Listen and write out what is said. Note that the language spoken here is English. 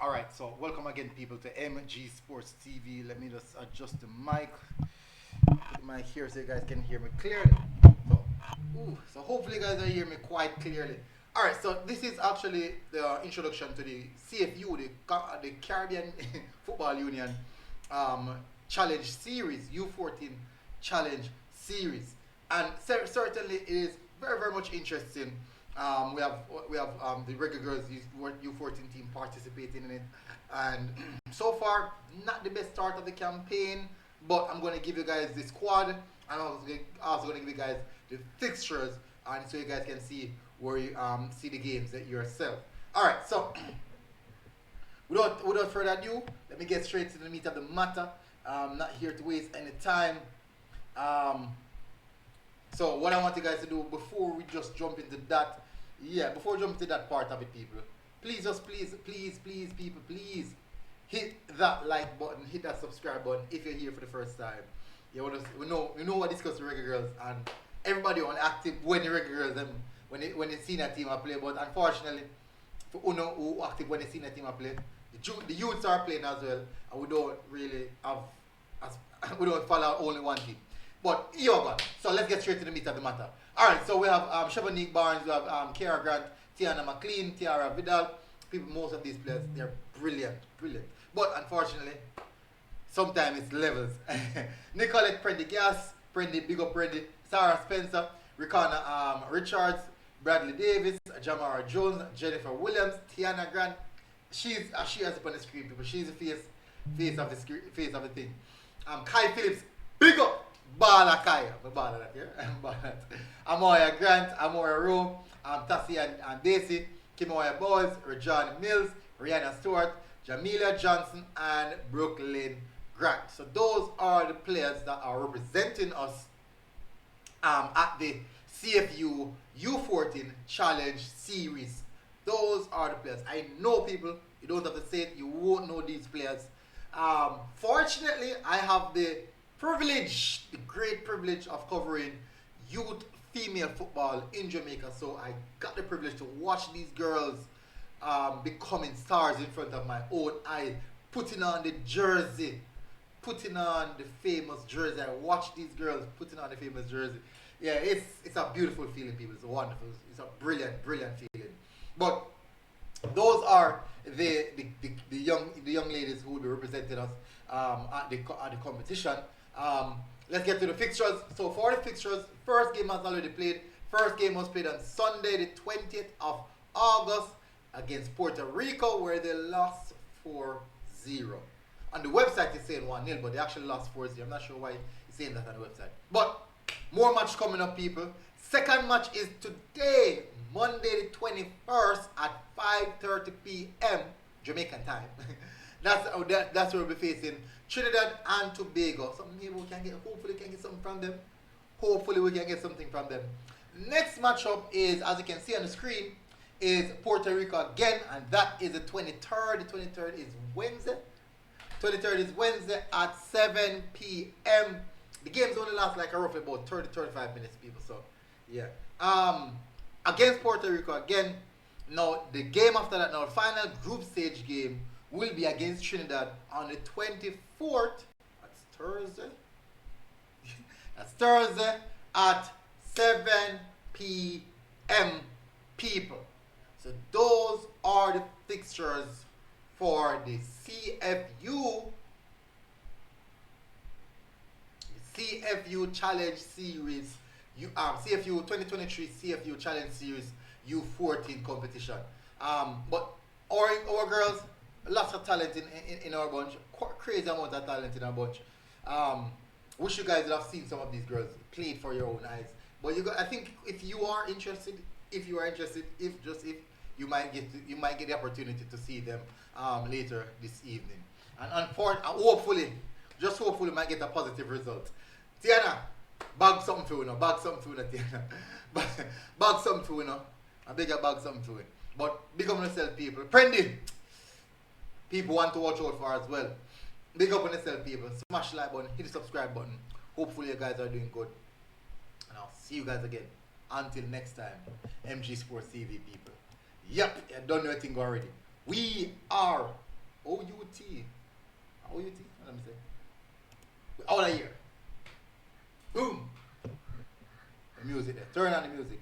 All right, so welcome again, people, to MG Sports TV. Let me just adjust the mic, put the mic here so you guys can hear me clearly. So hopefully, you guys are hearing me quite clearly. All right, so this is actually the introduction to the CFU, the Caribbean Football Union Challenge Series, U14 Challenge Series, and certainly it is very, very much interesting. We have the Reggae Girlz U14 team participating in it, and so far not the best start of the campaign. But I'm going to give you guys the squad, and I'm also going to give you guys the fixtures, and so you guys can see where you see the games that yourself. All right, so without further ado, let me get straight to the meat of the matter. I'm not here to waste any time. So what I want you guys to do before we just jump into that, before we jump into that part of it, people, please, people, please hit that like button, hit that subscribe button if you're here for the first time. We know what discuss the Reggae Girlz, and everybody on active when the Reggae Girlz when they see that team I play. But unfortunately, for Uno who active when they see that team I play, the youths are playing as well, and we don't really have we don't follow only one team. But here we go. So let's get straight to the meat of the matter. Alright, so we have Shabanique Barnes, we have Kiara Grant, Tiana McLean, Tiara Vidal. People, most of these players, they're brilliant. But unfortunately, sometimes it's levels. Nicolette Prendergast, Big Up Prendy, Sarah Spencer, Ricana Richards, Bradley Davis, Jamara Jones, Jennifer Williams, Tiana Grant. She has up on the screen, people. She's the face of the thing. Kai Phillips, big up! Bala Kai, Bala that here. Amoya Grant, Amora Rome, Tassie and Daisy, Kimoya Boys, Rejani Mills, Rihanna Stewart, Jamila Johnson, and Brooklyn Grant. So those are the players that are representing us at the CFU U14 Challenge Series. Those are the players. I know, people, you don't have to say it, you won't know these players. Fortunately, I have the great privilege of covering youth female football in Jamaica. So I got the privilege to watch these girls becoming stars in front of my own eyes, putting on the jersey, putting on the famous jersey. I watch these girls putting on the famous jersey. Yeah, it's a beautiful feeling, people. It's wonderful. It's a brilliant feeling. But those are the young ladies who will be representing us at the competition. Let's get to the fixtures. So for the fixtures, first game has already played. First game was played on Sunday, the 20th of August against Puerto Rico, where they lost 4-0. On the website it's saying 1-0, but they actually lost 4-0. I'm not sure why it's saying that on the website. But more match coming up, people. Second match is today, Monday the 21st at 5:30 p.m. Jamaican time. That's where we'll be facing Trinidad and Tobago. So maybe hopefully we can get something from them. Next matchup is, as you can see on the screen, is Puerto Rico again, and that is the 23rd. The 23rd is Wednesday. 23rd is Wednesday at 7 p.m. The games only last like roughly about 30-35 minutes, people. So yeah. Against Puerto Rico again. Now the game after that, now the final group stage game will be against Trinidad on the 24th. That's Thursday. That's Thursday at 7 p.m. people. So those are the fixtures for the CFU Challenge Series, CFU 2023 CFU Challenge Series U14 competition. But our girls, lots of talent in our bunch, crazy amount of talent in our bunch. Wish you guys would have seen some of these girls played for your own eyes. But I think if you are interested, you might get the opportunity to see them later this evening. And hopefully we might get a positive result. Tiana, bag something for you, Tiana. Bag something for you, I beg you, bag something for you. But big up on yourself, people. Prendy, people want to watch out for as well. Big up on yourself, people. Smash the like button, hit the subscribe button. Hopefully you guys are doing good. And I'll see you guys again. Until next time, MG Sports TV, people. Yep, I don't know anything already. We are O-U-T. O-U-T? Let me say. We're out of here. Boom. The music there. Turn on the music.